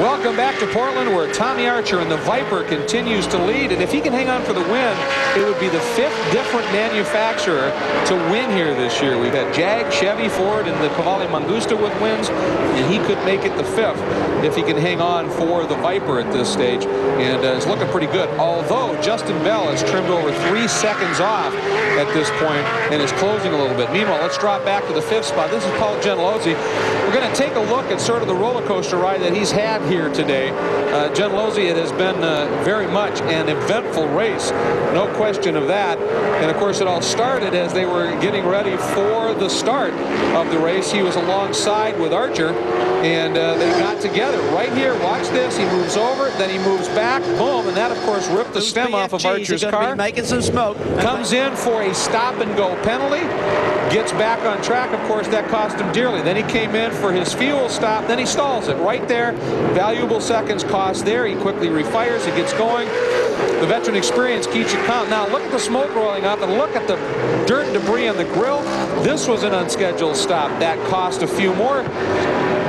Welcome back to Portland, where Tommy Archer in the Viper continues to lead. And if he can hang on for the win, it would be the 5th different manufacturer to win here this year. We've had Jag, Chevy, Ford, and the Cavalli Mangusta with wins, and he could make it the 5th if he can hang on for the Viper at this stage. And it's looking pretty good, although Justin Bell has trimmed over 3 seconds off at this point and is closing a little bit. Meanwhile, let's drop back to the 5th spot. This is Paul Gentilozzi. We're going to take a look at sort of the roller coaster ride that he's had here today. Gentilozzi, it has been very much an eventful race, no question of that. And of course, it all started as they were getting ready for the start of the race. He was alongside with Archer, and they got together right here. Watch this. He moves over, then he moves back, boom, and that of course ripped the stem off of Archer's car. Making some smoke. Comes in for a stop and go penalty. Gets back on track. Of course, that cost him dearly. Then he came in for his fuel stop. Then he stalls it right there. Valuable seconds cost there. He quickly refires. He gets going. The veteran experience keeps you count. Now look at the smoke rolling up and look at the dirt and debris on the grill. This was an unscheduled stop. That cost a few more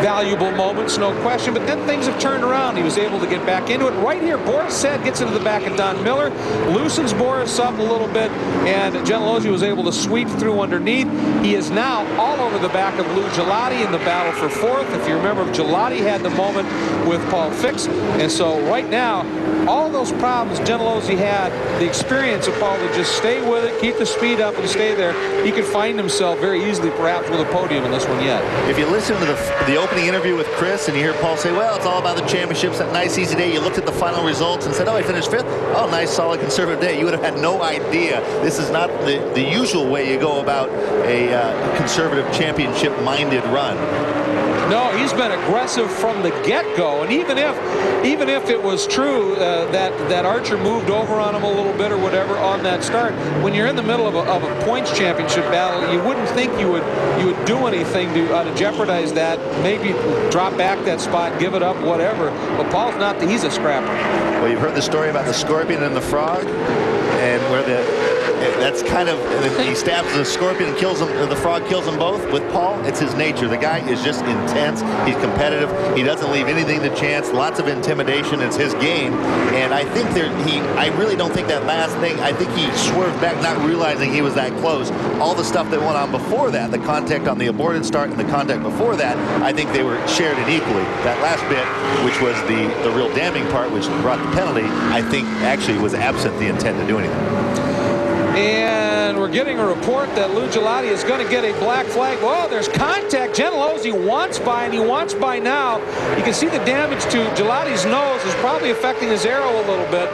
valuable moments, no question, but then things have turned around. He was able to get back into it. Right here, Boris Said gets into the back of Don Miller, loosens Boris up a little bit, and Gentilozzi was able to sweep through underneath. He is now all over the back of Lou Gelati in the battle for 4th. If you remember, Gelati had the moment with Paul Fix, and so right now, all those problems Gentilozzi had, the experience of Paul to just stay with it, keep the speed up and stay there, he could find himself very easily perhaps with a podium in this one yet. If you listen to the opening interview with Chris and you hear Paul say, well, it's all about the championships, that nice easy day, you looked at the final results and said, oh, he finished 5th. Oh, nice solid conservative day. You would have had no idea. This is not the usual way you go about a conservative championship minded run. No, he's been aggressive from the get-go, and even if it was true that Archer moved over on him a little bit or whatever on that start, when you're in the middle of a points championship battle, you wouldn't think you would do anything to jeopardize that. Maybe drop back that spot, give it up, whatever. But Paul's not. He's a scrapper. Well, you've heard the story about the scorpion and the frog, and where that's kind of, he stabs the scorpion and kills him, or the frog kills them both. With Paul, it's his nature. The guy is just intense. He's competitive. He doesn't leave anything to chance. Lots of intimidation. It's his game. And I think I really don't think that last thing, I think he swerved back not realizing he was that close. All the stuff that went on before that, the contact on the aborted start and the contact before that, I think they were shared it equally. That last bit, which was the real damning part, which brought the penalty, I think actually was absent the intent to do anything. And we're getting a report that Lou Gelati is going to get a black flag. Whoa, there's contact. Gentilozzi wants by, and he wants by now. You can see the damage to Gelati's nose is probably affecting his arrow a little bit.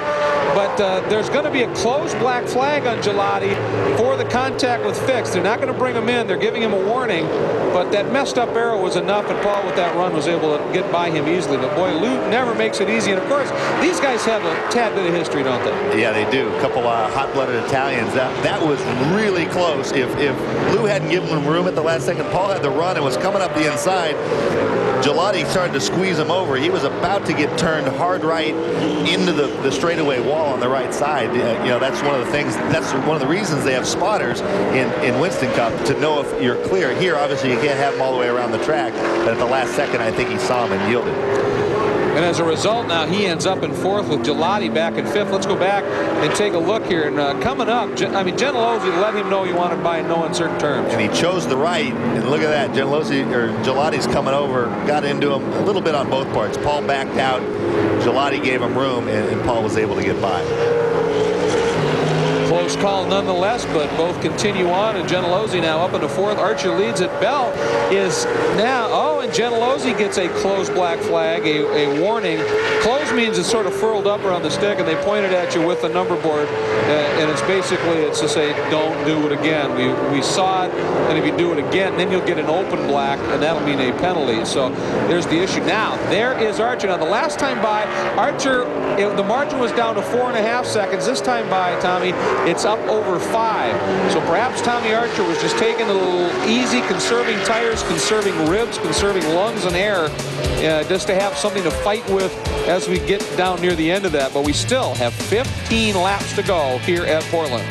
But there's going to be a closed black flag on Gelati for the contact with Fix. They're not going to bring him in. They're giving him a warning. But that messed up arrow was enough, and Paul with that run was able to get by him easily. But boy, Lou never makes it easy. And of course, these guys have a tad bit of history, don't they? Yeah, they do. A couple hot-blooded Italians. That was really close. If Lou hadn't given him room at the last second, Paul had the run and was coming up the inside. Gelati started to squeeze him over. He was about to get turned hard right into the straightaway wall on the right side. You know, that's one of the things. That's one of the reasons they have spotters in Winston Cup, to know if you're clear. Here, obviously, you can't have them all the way around the track. But at the last second, I think he saw him and yielded. And as a result, now he ends up in 4th with Gelati back in 5th. Let's go back and take a look here. And coming up, I mean, Gentilozzi let him know he wanted by in no uncertain terms. And he chose the right. And look at that. Gelati's coming over, got into him a little bit on both parts. Paul backed out. Gelati gave him room, and Paul was able to get by. Close call nonetheless, but both continue on, and Gentilozzi now up into 4th. Archer leads it. Bell is now, and Gentilozzi gets a closed black flag, a warning. Close means it's sort of furled up around the stick, and they pointed at you with the number board, and it's to say, don't do it again. We saw it, and if you do it again, then you'll get an open black, and that'll mean a penalty. So there's the issue. Now, there is Archer. Now, the last time by, Archer, the margin was down to 4.5 seconds. This time by, Tommy, it's up over 5. So perhaps Tommy Archer was just taking a little easy, conserving tires, conserving ribs, conserving lungs and air, just to have something to fight with as we get down near the end of that. But we still have 15 laps to go here at Portland.